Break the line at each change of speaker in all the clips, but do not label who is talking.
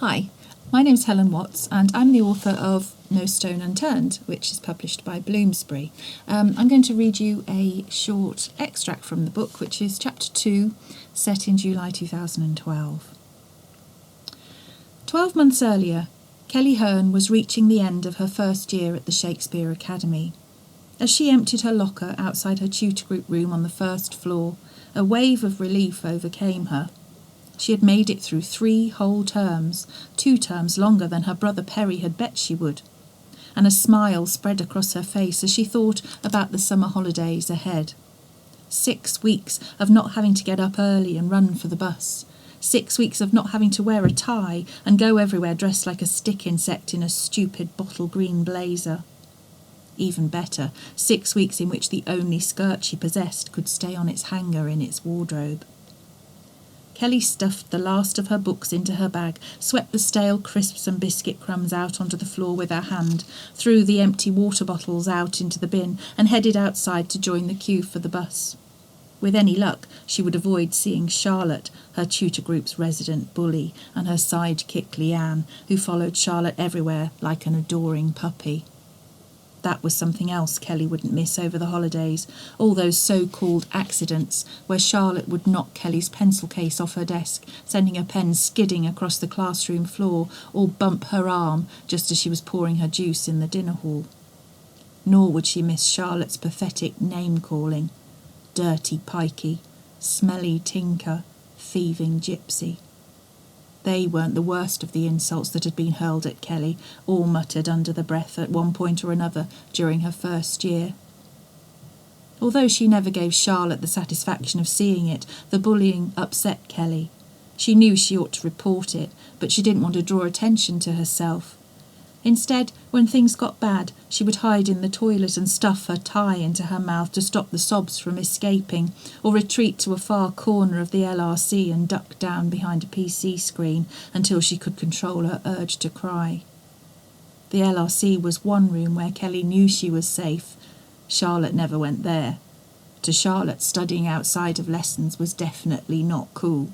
Hi, my name's Helen Watts and I'm the author of No Stone Unturned, which is published by Bloomsbury. I'm going to read you a short extract from the book, which is Chapter 2, set in July 2012. 12 months earlier, Kelly Hearn was reaching the end of her first year at the Shakespeare Academy. As she emptied her locker outside her tutor group room on the first floor, a wave of relief overcame her. She had made it through 3 whole terms, 2 terms longer than her brother Perry had bet she would, and a smile spread across her face as she thought about the summer holidays ahead. 6 weeks of not having to get up early and run for the bus. 6 weeks of not having to wear a tie and go everywhere dressed like a stick insect in a stupid bottle green blazer. Even better, 6 weeks in which the only skirt she possessed could stay on its hanger in its wardrobe. Kelly stuffed the last of her books into her bag, swept the stale crisps and biscuit crumbs out onto the floor with her hand, threw the empty water bottles out into the bin, and headed outside to join the queue for the bus. With any luck, she would avoid seeing Charlotte, her tutor group's resident bully, and her sidekick Leanne, who followed Charlotte everywhere like an adoring puppy. That was something else Kelly wouldn't miss over the holidays, all those so-called accidents where Charlotte would knock Kelly's pencil case off her desk, sending her pen skidding across the classroom floor, or bump her arm just as she was pouring her juice in the dinner hall. Nor would she miss Charlotte's pathetic name-calling. Dirty pikey, smelly tinker, thieving gypsy. They weren't the worst of the insults that had been hurled at Kelly, all muttered under the breath at one point or another during her first year. Although she never gave Charlotte the satisfaction of seeing it, the bullying upset Kelly. She knew she ought to report it, but she didn't want to draw attention to herself. Instead, when things got bad, she would hide in the toilet and stuff her tie into her mouth to stop the sobs from escaping, or retreat to a far corner of the LRC and duck down behind a PC screen until she could control her urge to cry. The LRC was one room where Kelly knew she was safe. Charlotte never went there. To Charlotte, studying outside of lessons was definitely not cool.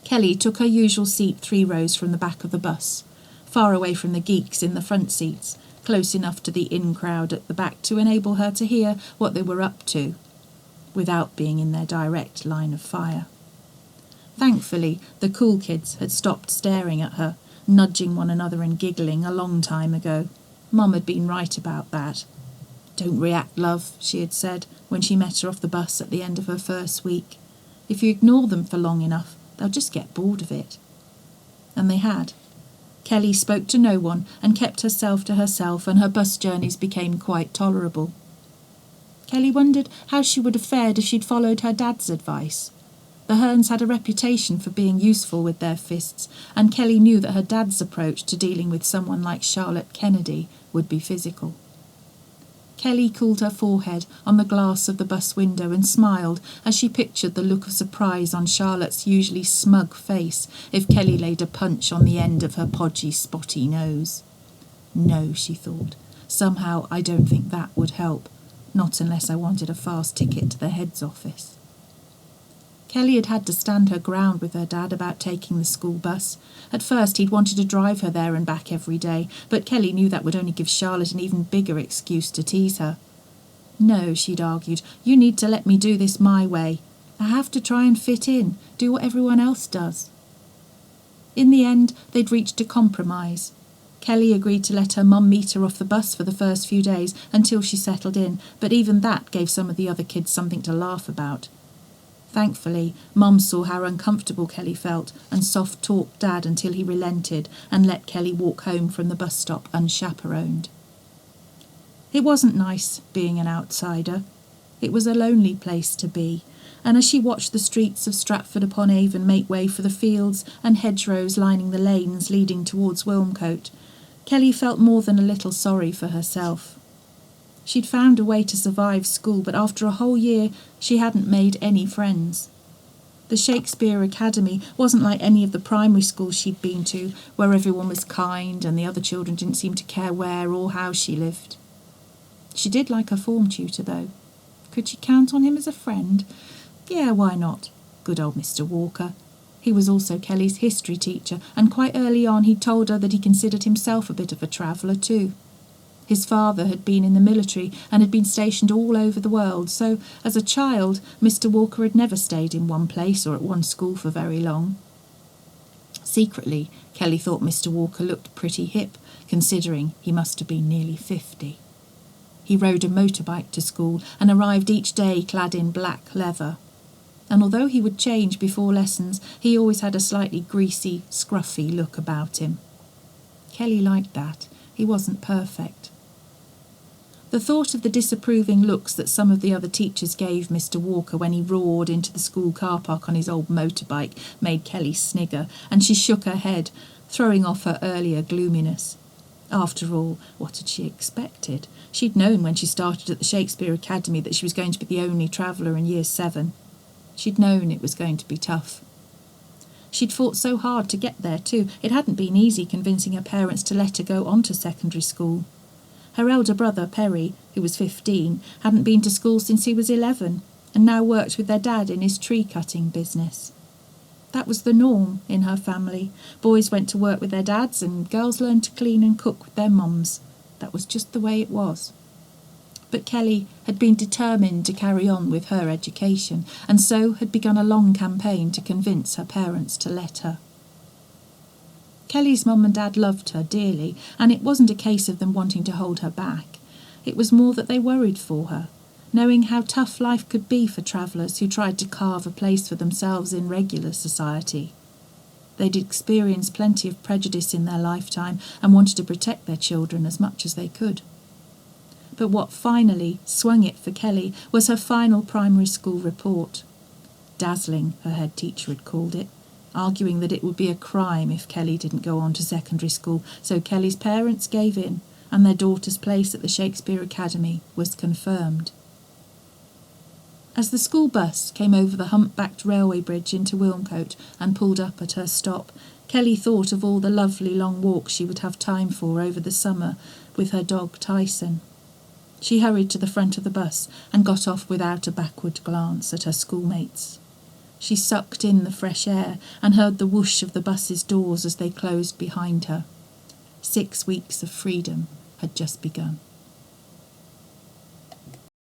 Kelly took her usual seat 3 rows from the back of the bus, far away from the geeks in the front seats, close enough to the in-crowd at the back to enable her to hear what they were up to, without being in their direct line of fire. Thankfully, the cool kids had stopped staring at her, nudging one another and giggling a long time ago. Mum had been right about that. "Don't react, love," she had said when she met her off the bus at the end of her first week. "If you ignore them for long enough, they'll just get bored of it." And they had. Kelly spoke to no one and kept herself to herself, and her bus journeys became quite tolerable. Kelly wondered how she would have fared if she'd followed her dad's advice. The Hearns had a reputation for being useful with their fists, and Kelly knew that her dad's approach to dealing with someone like Charlotte Kennedy would be physical. Kelly cooled her forehead on the glass of the bus window and smiled as she pictured the look of surprise on Charlotte's usually smug face if Kelly laid a punch on the end of her podgy, spotty nose. No, she thought, somehow I don't think that would help, not unless I wanted a fast ticket to the head's office. Kelly had had to stand her ground with her dad about taking the school bus. At first he'd wanted to drive her there and back every day, but Kelly knew that would only give Charlotte an even bigger excuse to tease her. "No," she'd argued, "you need to let me do this my way. I have to try and fit in, do what everyone else does." In the end, they'd reached a compromise. Kelly agreed to let her mum meet her off the bus for the first few days until she settled in, but even that gave some of the other kids something to laugh about. Thankfully, Mum saw how uncomfortable Kelly felt and soft-talked Dad until he relented and let Kelly walk home from the bus stop unchaperoned. It wasn't nice being an outsider. It was a lonely place to be, and as she watched the streets of Stratford-upon-Avon make way for the fields and hedgerows lining the lanes leading towards Wilmcote, Kelly felt more than a little sorry for herself. She'd found a way to survive school, but after a whole year, she hadn't made any friends. The Shakespeare Academy wasn't like any of the primary schools she'd been to, where everyone was kind and the other children didn't seem to care where or how she lived. She did like her form tutor, though. Could she count on him as a friend? Yeah, why not? Good old Mr. Walker. He was also Kelly's history teacher, and quite early on he'd told her that he considered himself a bit of a traveller too. His father had been in the military and had been stationed all over the world, so as a child Mr. Walker had never stayed in one place or at one school for very long. Secretly, Kelly thought Mr. Walker looked pretty hip, considering he must have been nearly 50. He rode a motorbike to school and arrived each day clad in black leather. And although he would change before lessons, he always had a slightly greasy, scruffy look about him. Kelly liked that. He wasn't perfect. The thought of the disapproving looks that some of the other teachers gave Mr. Walker when he roared into the school car park on his old motorbike made Kelly snigger, and she shook her head, throwing off her earlier gloominess. After all, what had she expected? She'd known when she started at the Shakespeare Academy that she was going to be the only traveller in Year 7. She'd known it was going to be tough. She'd fought so hard to get there too. It hadn't been easy convincing her parents to let her go on to secondary school. Her elder brother, Perry, who was 15, hadn't been to school since he was 11, and now worked with their dad in his tree-cutting business. That was the norm in her family. Boys went to work with their dads, and girls learned to clean and cook with their mums. That was just the way it was. But Kelly had been determined to carry on with her education, and so had begun a long campaign to convince her parents to let her. Kelly's mum and dad loved her dearly, and it wasn't a case of them wanting to hold her back. It was more that they worried for her, knowing how tough life could be for travellers who tried to carve a place for themselves in regular society. They'd experienced plenty of prejudice in their lifetime and wanted to protect their children as much as they could. But what finally swung it for Kelly was her final primary school report. Dazzling, her head teacher had called it, arguing that it would be a crime if Kelly didn't go on to secondary school, so Kelly's parents gave in, and their daughter's place at the Shakespeare Academy was confirmed. As the school bus came over the humpbacked railway bridge into Wilmcote and pulled up at her stop, Kelly thought of all the lovely long walks she would have time for over the summer with her dog Tyson. She hurried to the front of the bus and got off without a backward glance at her schoolmates. She sucked in the fresh air and heard the whoosh of the bus's doors as they closed behind her. 6 weeks of freedom had just begun.